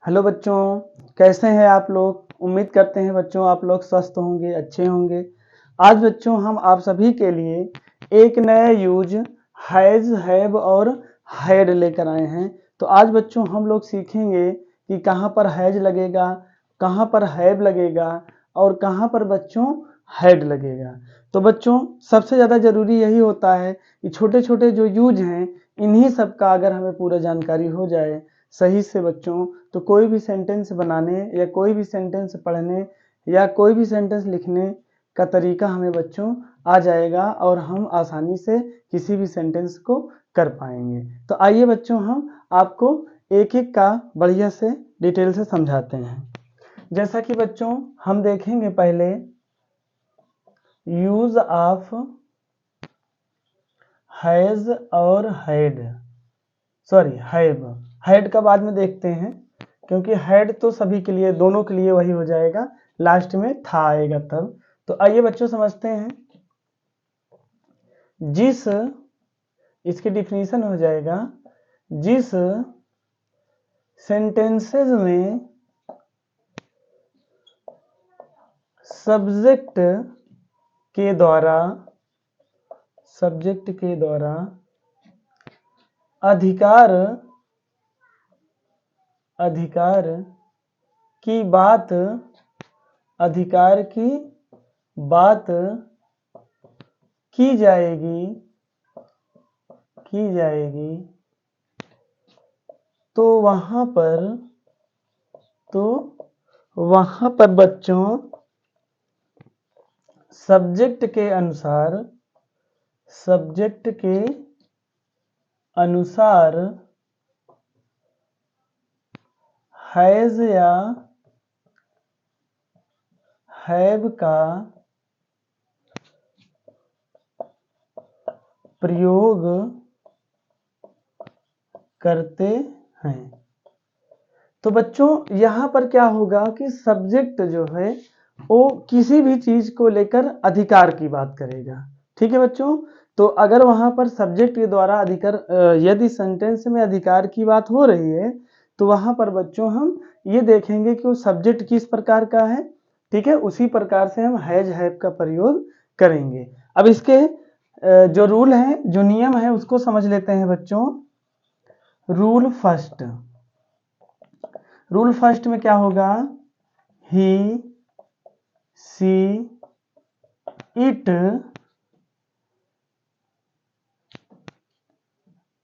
Hello बच्चों, कैसे हैं आप लोग। उम्मीद करते हैं बच्चों आप लोग स्वस्थ होंगे, अच्छे होंगे। आज बच्चों हम आप सभी के लिए एक नया यूज हैज, हैव और हैड लेकर आए हैं। तो आज बच्चों हम लोग सीखेंगे कि कहाँ पर हैज लगेगा, कहाँ पर हैव लगेगा और कहाँ पर बच्चों हैड लगेगा। तो बच्चों सबसे ज़्यादा ज़रूरी यही होता है कि छोटे छोटे जो यूज हैं इन्हीं सब का अगर हमें पूरा जानकारी हो जाए सही से बच्चों, तो कोई भी सेंटेंस बनाने या कोई भी सेंटेंस पढ़ने या कोई भी सेंटेंस लिखने का तरीका हमें बच्चों आ जाएगा और हम आसानी से किसी भी सेंटेंस को कर पाएंगे। तो आइए बच्चों हम आपको एक एक का बढ़िया से डिटेल से समझाते हैं। जैसा कि बच्चों हम देखेंगे पहले यूज ऑफ हैज और हैड, सॉरी हैड का बाद में देखते हैं क्योंकि हैड तो सभी के लिए, दोनों के लिए वही हो जाएगा, लास्ट में था आएगा तब। तो आइए बच्चों समझते हैं। जिस, इसकी डिफिनीशन हो जाएगा, जिस सेंटेंसेस में सब्जेक्ट के द्वारा अधिकार की बात की जाएगी तो वहां पर बच्चों सब्जेक्ट के अनुसार हैज या हैव का प्रयोग करते हैं। तो बच्चों यहाँ पर क्या होगा कि सब्जेक्ट जो है वो किसी भी चीज को लेकर अधिकार की बात करेगा। ठीक है बच्चों, तो अगर वहां पर सब्जेक्ट के द्वारा अधिकार, यदि सेंटेंस में अधिकार की बात हो रही है तो वहां पर बच्चों हम ये देखेंगे कि वो सब्जेक्ट किस प्रकार का है। ठीक है, उसी प्रकार से हम हैज हैव का प्रयोग करेंगे। अब इसके जो रूल है, जो नियम है उसको समझ लेते हैं बच्चों। रूल फर्स्ट में क्या होगा, ही, सी, इट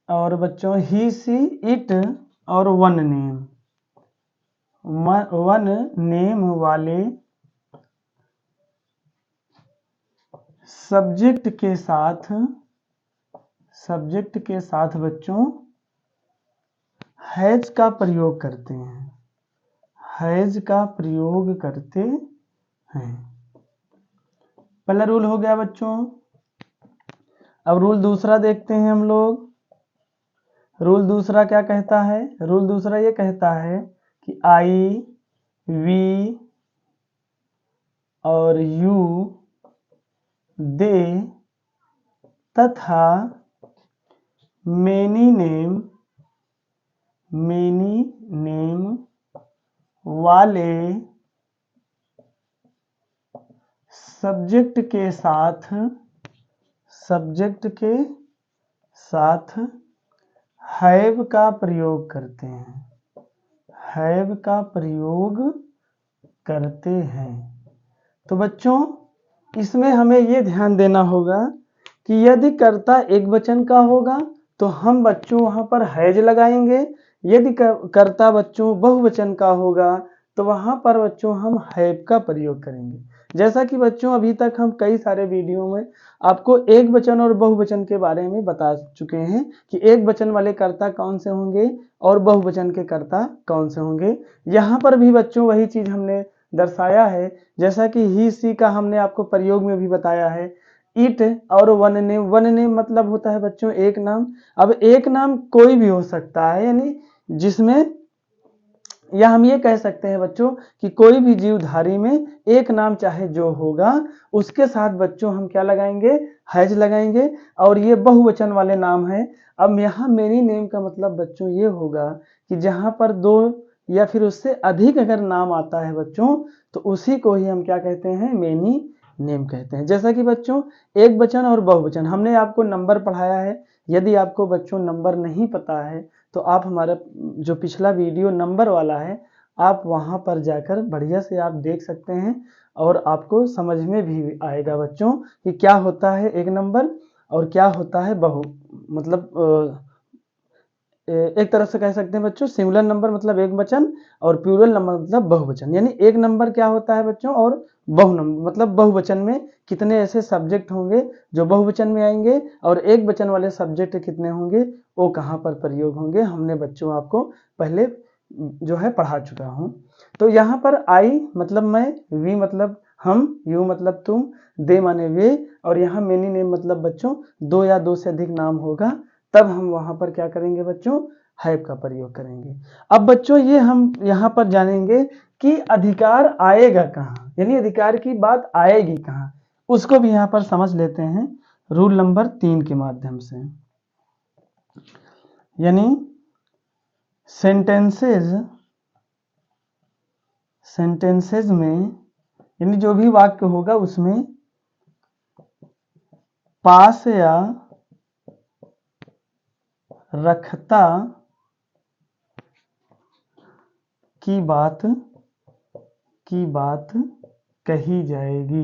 और बच्चों ही, सी, इट और वन नेम वाले सब्जेक्ट के साथ बच्चों हैज का प्रयोग करते हैं। पहला रूल हो गया बच्चों। अब रूल दूसरा देखते हैं हम लोग। रूल दूसरा क्या कहता है, रूल दूसरा ये कहता है कि आई, वी और यू, दे तथा मेनी नेम वाले सब्जेक्ट के साथ हैव का प्रयोग करते हैं। तो बच्चों इसमें हमें ये ध्यान देना होगा कि यदि कर्ता एक वचन का होगा तो हम बच्चों वहां पर हैज लगाएंगे। यदि कर्ता बच्चों बहुवचन का होगा तो वहां पर बच्चों हम हैव का प्रयोग करेंगे। जैसा कि बच्चों अभी तक हम कई सारे वीडियो में आपको एक वचन और बहुवचन के बारे में बता चुके हैं कि एक वचन वाले कर्ता कौन से होंगे और बहुवचन के कर्ता कौन से होंगे। यहाँ पर भी बच्चों वही चीज हमने दर्शाया है, जैसा कि ही, सी का हमने आपको प्रयोग में भी बताया है। इट और वन नेम मतलब होता है बच्चों एक नाम। अब एक नाम कोई भी हो सकता है, यानी जिसमें, या हम ये कह सकते हैं बच्चों कि कोई भी जीवधारी में एक नाम चाहे जो होगा उसके साथ बच्चों हम क्या लगाएंगे, हैज लगाएंगे। और ये बहुवचन वाले नाम है। अब यहाँ मेनी नेम का मतलब बच्चों ये होगा कि जहां पर दो या फिर उससे अधिक अगर नाम आता है बच्चों, तो उसी को ही हम क्या कहते हैं, मेनी नेम कहते हैं। जैसा कि बच्चों एक वचन और बहुवचन हमने आपको नंबर पढ़ाया है। यदि आपको बच्चों नंबर नहीं पता है तो आप हमारा जो पिछला वीडियो नंबर वाला है, आप वहां पर जाकर बढ़िया से आप देख सकते हैं और आपको समझ में भी आएगा बच्चों कि क्या होता है एक नंबर और क्या होता है मतलब एक तरह से कह सकते हैं बच्चों, सिंगुलर नंबर मतलब एक वचन और प्लूरल नंबर मतलब बहुवचन। यानी एक नंबर क्या होता है बच्चों और बहु नंबर मतलब बहुवचन में कितने ऐसे सब्जेक्ट होंगे जो बहुवचन में आएंगे और एक वचन वाले सब्जेक्ट कितने होंगे, वो कहाँ पर प्रयोग होंगे, हमने बच्चों आपको पहले जो है पढ़ा चुका हूँ। तो यहाँ पर आई मतलब मैं, वी मतलब हम, यू मतलब तुम, दे माने वे, और यहाँ मेनी नेम मतलब बच्चों दो या दो से अधिक नाम होगा, तब हम वहां पर क्या करेंगे बच्चों, हैव का प्रयोग करेंगे। अब बच्चों ये हम यहाँ पर जानेंगे कि अधिकार आएगा कहाँ, यानी अधिकार की बात आएगी कहाँ, उसको भी यहाँ पर समझ लेते हैं रूल नंबर 3 के माध्यम से। यानी सेंटेंसेज में, यानी जो भी वाक्य होगा उसमें पास या रखता की बात कही जाएगी,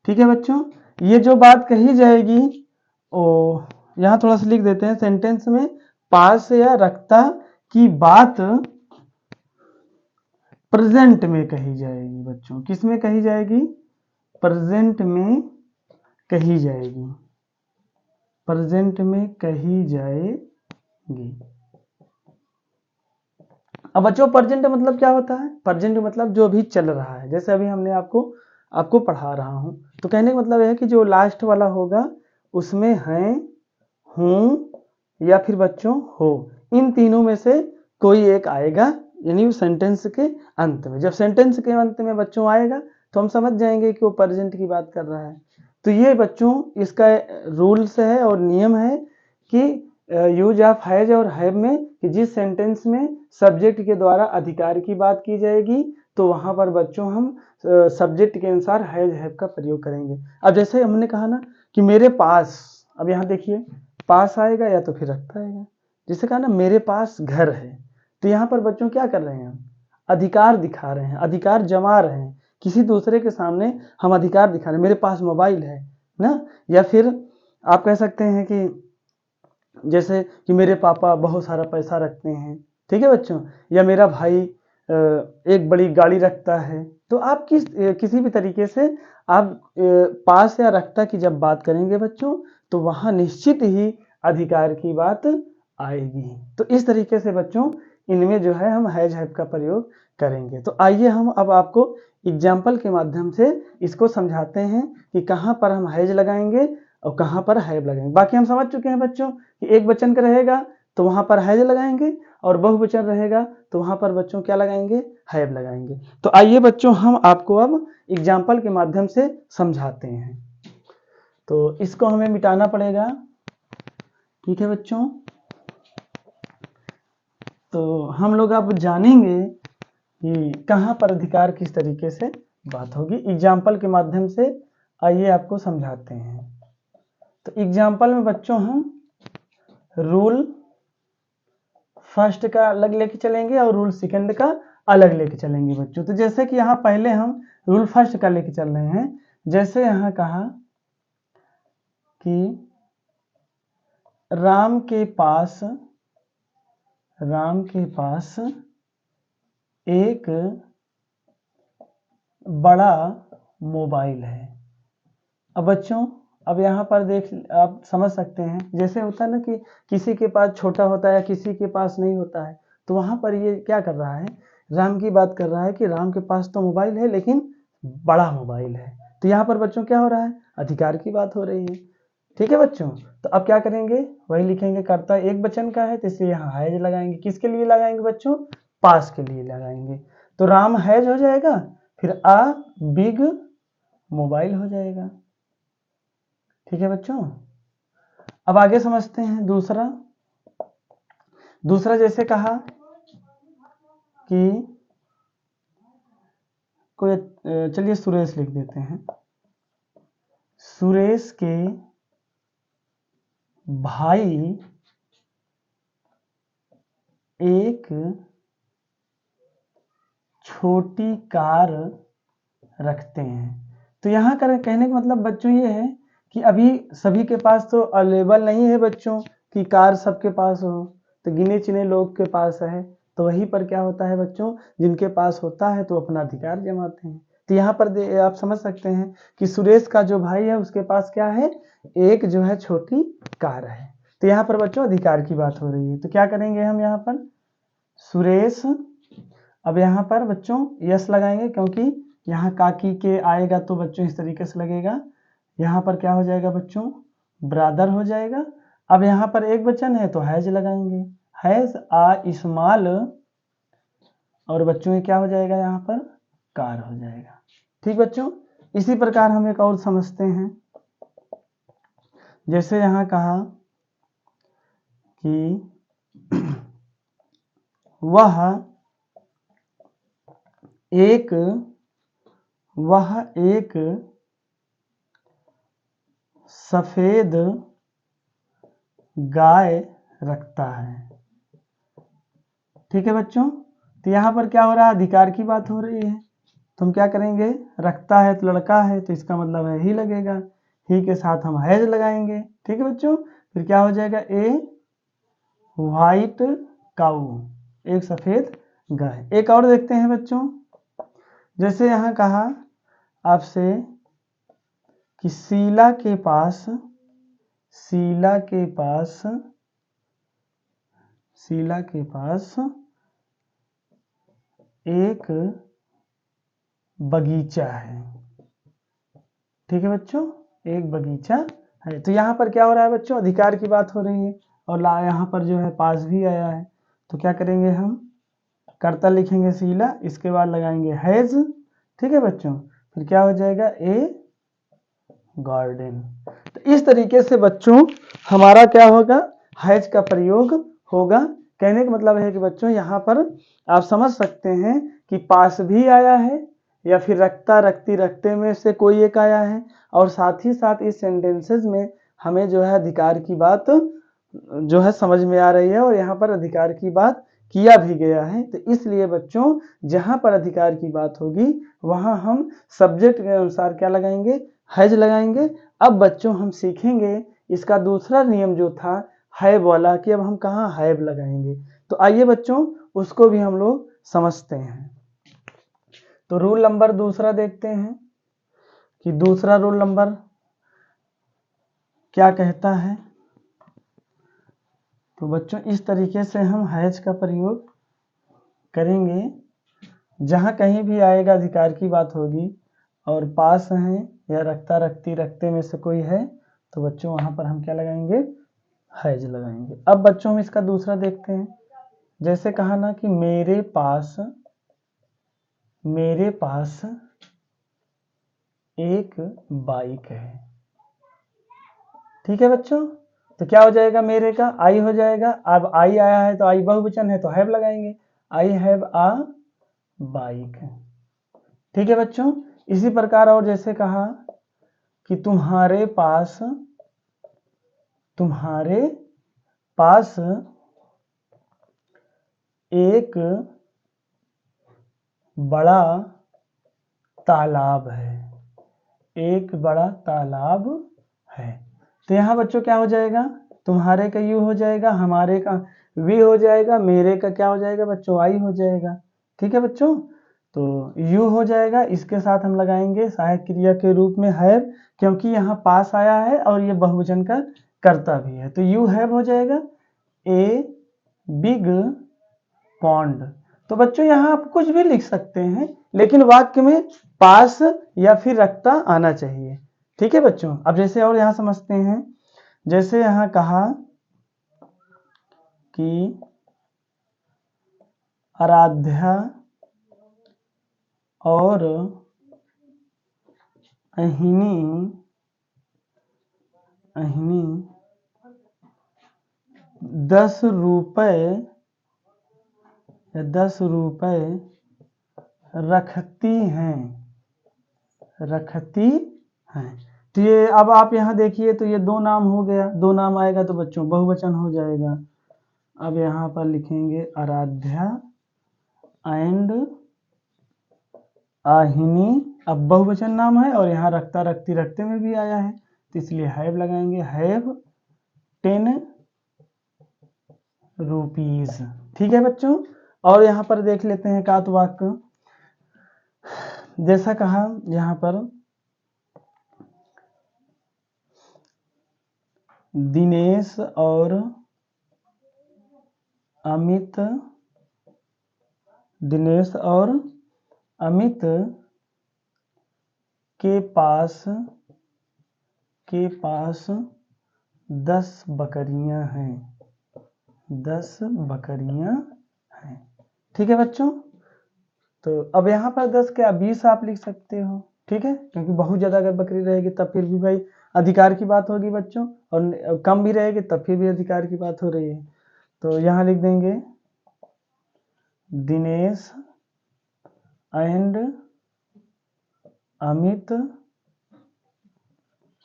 ठीक है बच्चों। ये जो बात कही जाएगी, ओ यहां थोड़ा सा लिख देते हैं, सेंटेंस में पास या रखता की बात प्रेजेंट में कही जाएगी बच्चों। किस में कही जाएगी, प्रेजेंट में कही जाएगी, अब बच्चों प्रेजेंट मतलब क्या होता है, प्रेजेंट मतलब जो भी चल रहा है। जैसे अभी हमने आपको पढ़ा रहा हूं, तो कहने का मतलब है कि जो लास्ट वाला होगा उसमें है, हूं या फिर बच्चों हो, इन तीनों में से कोई एक आएगा, यानी सेंटेंस के अंत में। जब सेंटेंस के अंत में बच्चों आएगा तो हम समझ जाएंगे कि वो प्रेजेंट की बात कर रहा है। तो ये बच्चों इसका रूल्स है और नियम है कि यूज ऑफ हैज और हैव में कि जिस सेंटेंस में सब्जेक्ट के द्वारा अधिकार की बात की जाएगी तो वहां पर बच्चों हम सब्जेक्ट के अनुसार हैज हैव का प्रयोग करेंगे। अब जैसे हमने कहा ना कि मेरे पास, अब यहाँ देखिए पास आएगा या तो फिर रखता आएगा। जैसे कहा ना मेरे पास घर है, तो यहाँ पर बच्चों क्या कर रहे हैं, हम अधिकार दिखा रहे हैं, अधिकार जमा रहे हैं, किसी दूसरे के सामने हम अधिकार दिखा रहे हैं। मेरे पास मोबाइल है ना, या फिर आप कह सकते हैं कि जैसे कि मेरे पापा बहुत सारा पैसा रखते हैं, ठीक है बच्चों, या मेरा भाई एक बड़ी गाड़ी रखता है। तो आप किसी भी तरीके से आप पास या रखता की जब बात करेंगे बच्चों, तो वहां निश्चित ही अधिकार की बात आएगी। तो इस तरीके से बच्चों इनमें जो है हम हैज हैव का प्रयोग करेंगे। तो आइए हम अब आपको एग्जाम्पल के माध्यम से इसको समझाते हैं कि कहाँ पर हम हैज लगाएंगे और कहाँ पर हैव लगाएंगे। बाकी हम समझ चुके हैं बच्चों कि एक वचन का रहेगा तो वहां पर हैज लगाएंगे और बहुवचन रहेगा तो वहां पर बच्चों क्या लगाएंगे, हैव लगाएंगे। तो आइए बच्चों हम आपको अब एग्जाम्पल के माध्यम से समझाते हैं। तो इसको हमें मिटाना पड़ेगा, ठीक है बच्चों। तो हम लोग अब जानेंगे कि कहाँ पर अधिकार किस तरीके से बात होगी। एग्जाम्पल के माध्यम से आइए आपको समझाते हैं। तो एग्जाम्पल में बच्चों हम रूल फर्स्ट का अलग लेके चलेंगे और रूल सेकंड का अलग लेके चलेंगे बच्चों। तो जैसे कि यहाँ पहले हम रूल फर्स्ट का लेके चल रहे हैं। जैसे यहाँ कहा कि राम के पास एक बड़ा मोबाइल है। अब बच्चों अब यहाँ पर देख आप समझ सकते हैं, जैसे होता है ना कि किसी के पास छोटा होता है, किसी के पास नहीं होता है, तो वहां पर ये क्या कर रहा है, राम की बात कर रहा है कि राम के पास तो मोबाइल है लेकिन बड़ा मोबाइल है। तो यहाँ पर बच्चों क्या हो रहा है, अधिकार की बात हो रही है, ठीक है बच्चों। तो अब क्या करेंगे, वही लिखेंगे, कर्ता एक वचन का है तो इसलिए यहाँ हैज लगाएंगे। किसके लिए लगाएंगे बच्चों, पास के लिए लगाएंगे। तो राम हैज हो जाएगा, फिर अ बिग मोबाइल हो जाएगा। ठीक है बच्चों, अब आगे समझते हैं दूसरा जैसे कहा कि कोई, चलिए सुरेश लिख देते हैं। सुरेश के भाई एक छोटी कार रखते हैं। तो यहाँ कहने का मतलब बच्चों ये है कि अभी सभी के पास तो अवेलेबल नहीं है बच्चों कि कार सबके पास हो, तो गिने चुने लोग के पास है। तो वहीं पर क्या होता है बच्चों, जिनके पास होता है तो अपना अधिकार जमाते हैं। तो यहाँ पर आप समझ सकते हैं कि सुरेश का जो भाई है उसके पास क्या है, एक जो है छोटी कार है। तो यहाँ पर बच्चों अधिकार की बात हो रही है। तो क्या करेंगे हम यहाँ पर, सुरेश, अब यहाँ पर बच्चों यस लगाएंगे क्योंकि यहाँ काकी के आएगा तो बच्चों इस तरीके से लगेगा। यहाँ पर क्या हो जाएगा बच्चों, ब्रादर हो जाएगा। अब यहाँ पर एक वचन है तो हैज लगाएंगे, हैज आ स्मॉल, और बच्चों ये क्या हो जाएगा यहाँ पर, कार हो जाएगा। ठीक बच्चों, इसी प्रकार हम एक और समझते हैं। जैसे यहाँ कहा कि वह एक सफेद गाय रखता है। ठीक है बच्चों, तो यहाँ पर क्या हो रहा है, अधिकार की बात हो रही है। तो हम क्या करेंगे, रखता है तो लड़का है तो इसका मतलब है ही लगेगा, ही के साथ हम हैज लगाएंगे। ठीक है बच्चों, फिर क्या हो जाएगा, ए व्हाइट काऊ, एक सफेद गाय। एक और देखते हैं बच्चों, जैसे यहाँ कहा आपसे कि शीला के पास एक बगीचा है। ठीक है बच्चों, एक बगीचा है। तो यहाँ पर क्या हो रहा है बच्चों, अधिकार की बात हो रही है, और यहाँ पर जो है पास भी आया है। तो क्या करेंगे हम, कर्ता लिखेंगे शीला, इसके बाद लगाएंगे हैज। ठीक है बच्चों, फिर क्या हो जाएगा, ए गार्डन। तो इस तरीके से बच्चों हमारा क्या होगा, हैज का प्रयोग होगा। कहने का मतलब है कि बच्चों यहाँ पर आप समझ सकते हैं कि पास भी आया है, या फिर रखता रखती रखते में से कोई एक आया है, और साथ ही साथ इस सेंटेंसेस में हमें जो है अधिकार की बात जो है समझ में आ रही है, और यहाँ पर अधिकार की बात किया भी गया है। तो इसलिए बच्चों जहाँ पर अधिकार की बात होगी वहाँ हम सब्जेक्ट के अनुसार क्या लगाएंगे, हैज लगाएंगे। अब बच्चों हम सीखेंगे इसका दूसरा नियम जो था हैव वाला, कि अब हम कहाँ हैव लगाएंगे। तो आइए बच्चों उसको भी हम लोग समझते हैं। तो रूल नंबर दूसरा देखते हैं कि दूसरा रूल नंबर क्या कहता है। तो बच्चों इस तरीके से हम हैज का प्रयोग करेंगे, जहां कहीं भी आएगा अधिकार की बात होगी और पास है या रखता रखती रखते में से कोई है, तो बच्चों वहां पर हम क्या लगाएंगे, हैज लगाएंगे। अब बच्चों हम इसका दूसरा देखते हैं। जैसे कहा ना कि मेरे पास एक बाइक है। ठीक है बच्चों, तो क्या हो जाएगा, मेरे का आई हो जाएगा। अब आई आया है तो आई बहुवचन है तो हैव लगाएंगे, आई हैव आ बाइक। ठीक है बच्चों, इसी प्रकार और जैसे कहा कि तुम्हारे पास एक बड़ा तालाब है, एक बड़ा तालाब है। तो यहाँ बच्चों क्या हो जाएगा, तुम्हारे का यू हो जाएगा, हमारे का वी हो जाएगा, मेरे का क्या हो जाएगा बच्चों, आई हो जाएगा। ठीक है बच्चों, तो यू हो जाएगा, इसके साथ हम लगाएंगे सहायक क्रिया के रूप में हैव, क्योंकि यहाँ पास आया है और ये बहुवचन का कर्ता भी है। तो यू हैव हो जाएगा ए बिग पॉन्ड। तो बच्चों यहाँ आप कुछ भी लिख सकते हैं, लेकिन वाक्य में पास या फिर रखता आना चाहिए। ठीक है बच्चों, अब जैसे और यहाँ समझते हैं। जैसे यहाँ कहा कि आराध्या और अहिनी, अहिनी 10 रुपए या 10 रुपए रखती हैं, रखती हैं। तो ये अब आप यहाँ देखिए तो ये 2 नाम हो गया, 2 नाम आएगा तो बच्चों बहुवचन हो जाएगा। अब यहाँ पर लिखेंगे आराध्या एंड आहिनी, अब बहुवचन नाम है और यहाँ रखता रखती रखते में भी आया है तो इसलिए हैव लगाएंगे, हैव 10 रुपीज। ठीक है बच्चों। और यहाँ पर देख लेते हैं कात वाक्य। जैसा कहा यहाँ पर दिनेश और अमित, दिनेश और अमित के पास 10 बकरियां हैं, 10 बकरियां हैं। ठीक है बच्चों। तो अब यहाँ पर 10 क्या 20 आप लिख सकते हो, ठीक है, क्योंकि बहुत ज्यादा अगर बकरी रहेगी तब फिर भी भाई अधिकार की बात होगी बच्चों, और कम भी रहेगी तब फिर भी अधिकार की बात हो रही है। तो यहाँ लिख देंगे दिनेश एंड अमित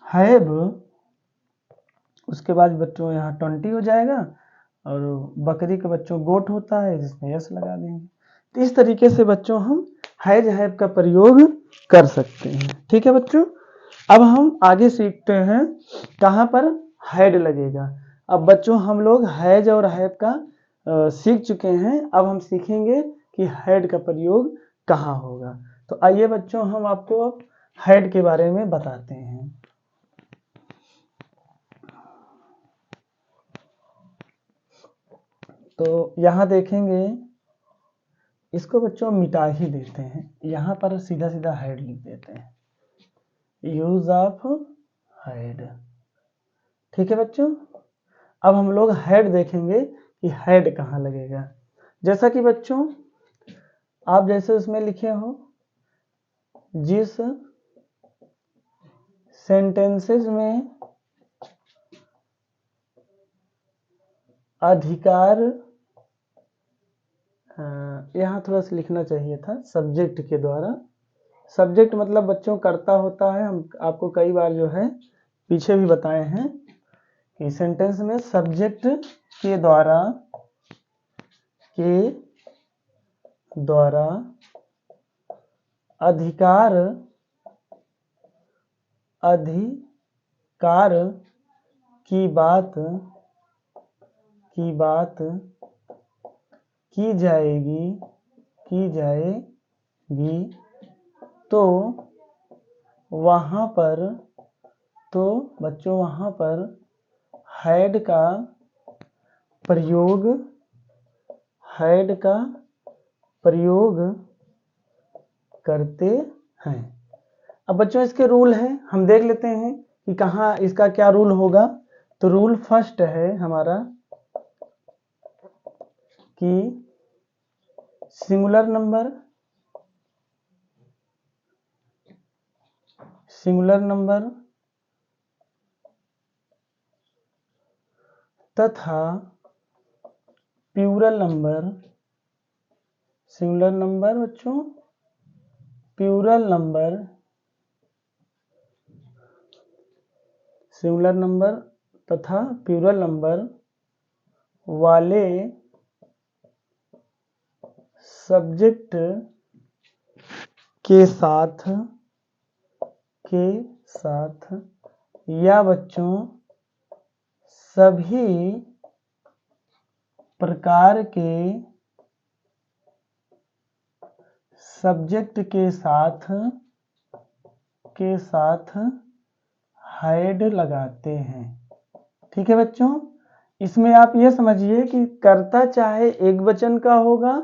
हैव, उसके बाद बच्चों यहाँ 20 हो जाएगा और बकरी के बच्चों गोट होता है जिसमें यस लगा देंगे। तो इस तरीके से बच्चों हम हैज हैव का प्रयोग कर सकते हैं। ठीक है बच्चों। अब हम आगे सीखते हैं कहाँ पर हैड लगेगा। अब बच्चों हम लोग हैज और हैव का सीख चुके हैं, अब हम सीखेंगे कि हैड का प्रयोग कहाँ होगा। तो आइए बच्चों हम आपको अब हैड के बारे में बताते हैं। तो यहाँ देखेंगे, इसको बच्चों मिटा ही देते हैं, यहाँ पर सीधा सीधा हैड लिख देते हैं, यूज ऑफ हैड। ठीक है बच्चों। अब हम लोग हैड देखेंगे कि हैड कहाँ लगेगा। जैसा कि बच्चों आप जैसे उसमें लिखे हो, जिस सेंटेंसेस में अधिकार, यहाँ थोड़ा सा लिखना चाहिए था सब्जेक्ट के द्वारा। सब्जेक्ट मतलब बच्चों कर्ता होता है, हम आपको कई बार जो है पीछे भी बताए हैं कि सेंटेंस में सब्जेक्ट के द्वारा अधिकार की बात की जाएगी तो वहाँ पर, तो बच्चों वहाँ पर हैड का प्रयोग करते हैं। अब बच्चों इसके रूल हैं, हम देख लेते हैं कि कहाँ इसका क्या रूल होगा। तो रूल फर्स्ट है हमारा कि सिंगुलर नंबर तथा प्लूरल नंबर, सिंगुलर नंबर बच्चों, प्लूरल नंबर, सिंगुलर नंबर तथा प्लूरल नंबर वाले सब्जेक्ट के साथ या बच्चों सभी प्रकार के सब्जेक्ट के साथ हैड लगाते हैं। ठीक है बच्चों। इसमें आप ये समझिए कि कर्ता चाहे एक वचन का होगा,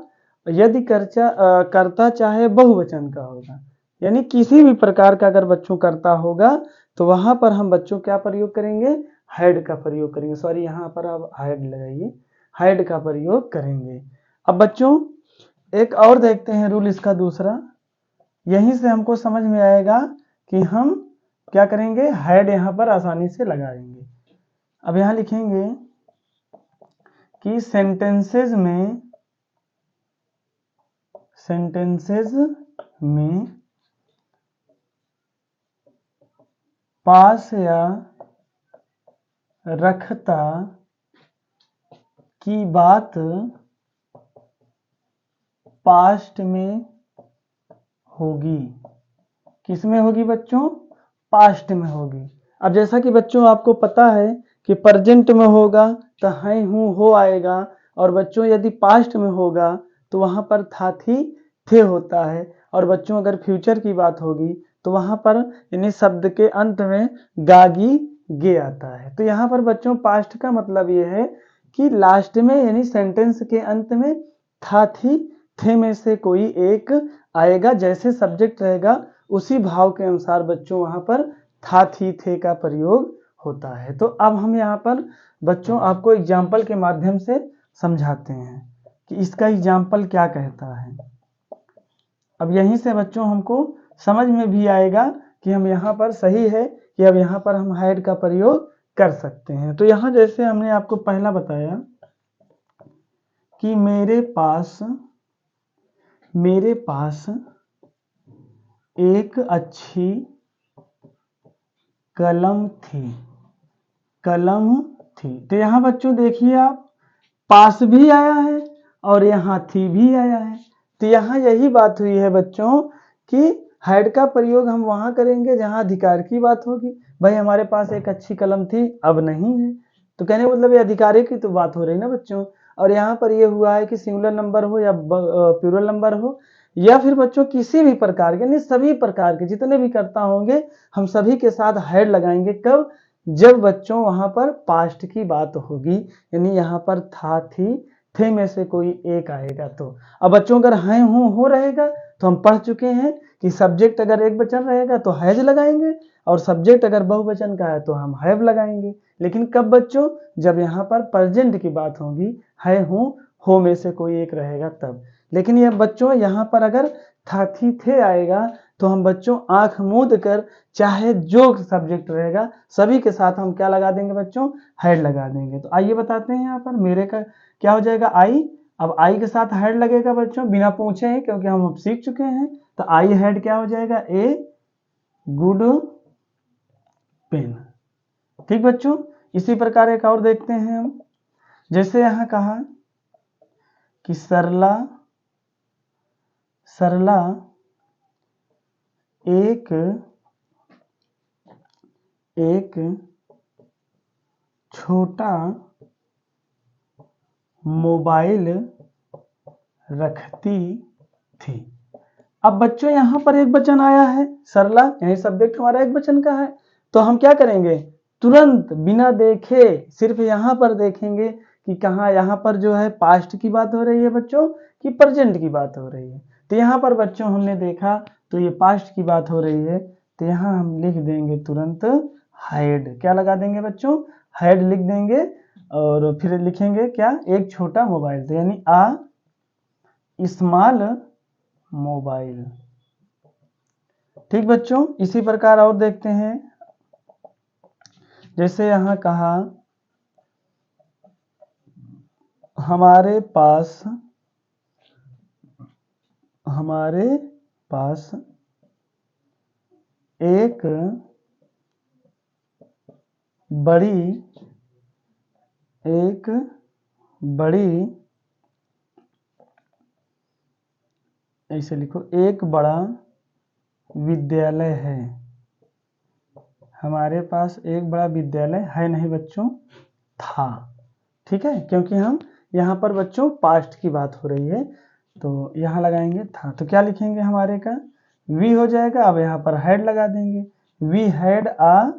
यदि कर्ता चाहे बहुवचन का होगा, यानी किसी भी प्रकार का अगर बच्चों कर्ता होगा तो वहां पर हम बच्चों क्या प्रयोग करेंगे, हैड का प्रयोग करेंगे। सॉरी यहाँ पर आप हैड लगाइए, हैड का प्रयोग करेंगे। अब बच्चों एक और देखते हैं रूल इसका दूसरा, यहीं से हमको समझ में आएगा कि हम क्या करेंगे, हैड यहाँ पर आसानी से लगाएंगे। अब यहाँ लिखेंगे कि सेंटेंसेस में पास या रखता की बात पास्ट में होगी। किस में होगी बच्चों, पास्ट में होगी। अब जैसा कि बच्चों आपको पता है कि प्रेजेंट में होगा तो है हूँ हो आएगा, और बच्चों यदि पास्ट में होगा तो वहां पर था थी थे होता है, और बच्चों अगर फ्यूचर की बात होगी तो वहां पर यानी शब्द के अंत में गागी गे आता है। तो यहाँ पर बच्चों पास्ट का मतलब ये है कि लास्ट में यानी सेंटेंस के अंत में था थी थे में से कोई एक आएगा, जैसे सब्जेक्ट रहेगा उसी भाव के अनुसार बच्चों वहां पर था थी थे का प्रयोग होता है। तो अब हम यहाँ पर बच्चों आपको एग्जाम्पल के माध्यम से समझाते हैं कि इसका एग्जाम्पल क्या कहता है। अब यहीं से बच्चों हमको समझ में भी आएगा कि हम यहाँ पर सही है कि अब यहाँ पर हम हैड का प्रयोग कर सकते हैं। तो यहाँ जैसे हमने आपको पहला बताया कि मेरे पास एक अच्छी कलम थी। तो यहाँ बच्चों देखिए आप, पास भी आया है और यहाँ थी भी आया है। तो यहाँ यही बात हुई है बच्चों कि हैड का प्रयोग हम वहां करेंगे जहां अधिकार की बात होगी। भाई हमारे पास एक अच्छी कलम थी, अब नहीं है, तो कहने मतलब ये अधिकारी की तो बात हो रही ना बच्चों। और यहाँ पर ये हुआ है कि सिंगुलर नंबर हो या प्लूरल नंबर हो, या फिर बच्चों किसी भी प्रकार के, नहीं सभी प्रकार के जितने भी कर्ता होंगे हम सभी के साथ हैड लगाएंगे। कब, जब बच्चों वहां पर पास्ट की बात होगी, यानी यहाँ पर था थी थे में से कोई एक आएगा। तो अब बच्चों अगर हैं हूं हो रहेगा तो हम पढ़ चुके हैं कि सब्जेक्ट अगर एक वचन रहेगा तो हैज लगाएंगे, और सब्जेक्ट अगर बहुवचन का है तो हम हैव लगाएंगे। लेकिन कब बच्चों, जब यहाँ पर प्रेजेंट की बात होगी, है हूं हो में से कोई एक रहेगा तब। लेकिन ये बच्चों यहाँ पर अगर था थी थे आएगा तो हम बच्चों आंख मूंद कर चाहे जो सब्जेक्ट रहेगा सभी के साथ हम क्या लगा देंगे बच्चों, हैड लगा देंगे। तो आइए बताते हैं यहाँ पर मेरे का क्या हो जाएगा, आई। अब आई के साथ हैड लगेगा बच्चों बिना पूछे ही, क्योंकि हम अब सीख चुके हैं। तो आई हैड क्या हो जाएगा, ए गुड पेन। ठीक बच्चों, इसी प्रकार एक और देखते हैं हम। जैसे यहाँ कहा कि सरला एक छोटा मोबाइल रखती थी। अब बच्चों यहाँ पर एक वचन आया है सरला, यही सब्जेक्ट हमारा एक वचन का है। तो हम क्या करेंगे, तुरंत बिना देखे सिर्फ यहाँ पर देखेंगे कि कहाँ यहाँ पर जो है पास्ट की बात हो रही है बच्चों कि प्रेजेंट की बात हो रही है। तो यहाँ पर बच्चों हमने देखा तो ये पास्ट की बात हो रही है, तो यहाँ हम लिख देंगे तुरंत हैड। क्या लगा देंगे बच्चों, हैड लिख देंगे, और फिर लिखेंगे क्या, एक छोटा मोबाइल, तो यानी आ स्मॉल मोबाइल। ठीक बच्चों, इसी प्रकार और देखते हैं। जैसे यहाँ कहा हमारे पास एक बड़ी ऐसे लिखो, एक बड़ा विद्यालय है। हमारे पास एक बड़ा विद्यालय है नहीं बच्चों, था। ठीक है, क्योंकि हम यहाँ पर बच्चों पास्ट की बात हो रही है तो यहाँ लगाएंगे था। तो क्या लिखेंगे, हमारे का वी हो जाएगा। अब यहाँ पर हैड लगा देंगे, we had a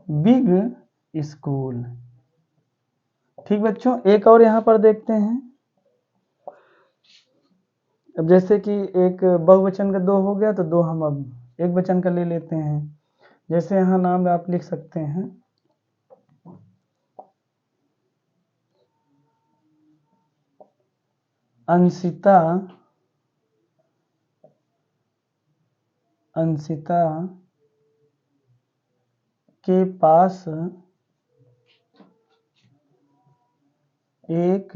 big school. ठीक बच्चों, एक और यहाँ पर देखते हैं। अब जैसे कि एक बहुवचन का दो हो गया तो दो हम अब एक वचन का ले लेते हैं। जैसे यहाँ नाम आप लिख सकते हैं अंशिता के पास एक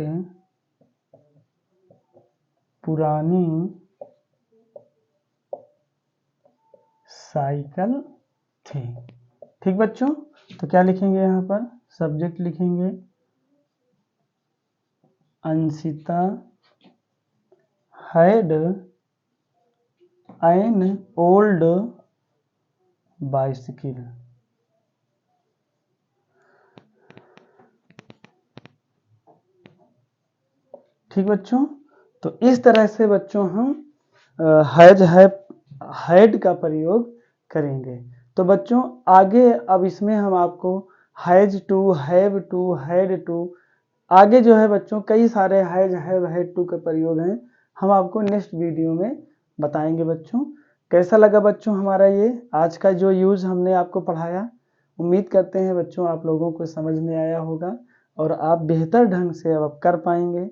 पुरानी साइकिल थी। ठीक बच्चों, तो क्या लिखेंगे यहाँ पर? सब्जेक्ट लिखेंगे Anshita had an old bicycle. ठीक बच्चों, तो इस तरह से बच्चों हम हैड का प्रयोग करेंगे। तो बच्चों आगे अब इसमें हम आपको has to, have to, had to, आगे जो है बच्चों कई सारे हैज, हैव, हैड टू के प्रयोग हैं, हम आपको नेक्स्ट वीडियो में बताएंगे। बच्चों कैसा लगा बच्चों हमारा ये आज का जो यूज हमने आपको पढ़ाया? उम्मीद करते हैं बच्चों आप लोगों को समझ में आया होगा और आप बेहतर ढंग से अब कर पाएंगे।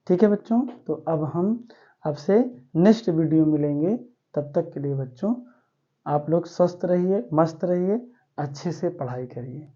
ठीक है बच्चों, तो अब हम आपसे नेक्स्ट वीडियो मिलेंगे। तब तक के लिए बच्चों आप लोग स्वस्थ रहिए, मस्त रहिए, अच्छे से पढ़ाई करिए।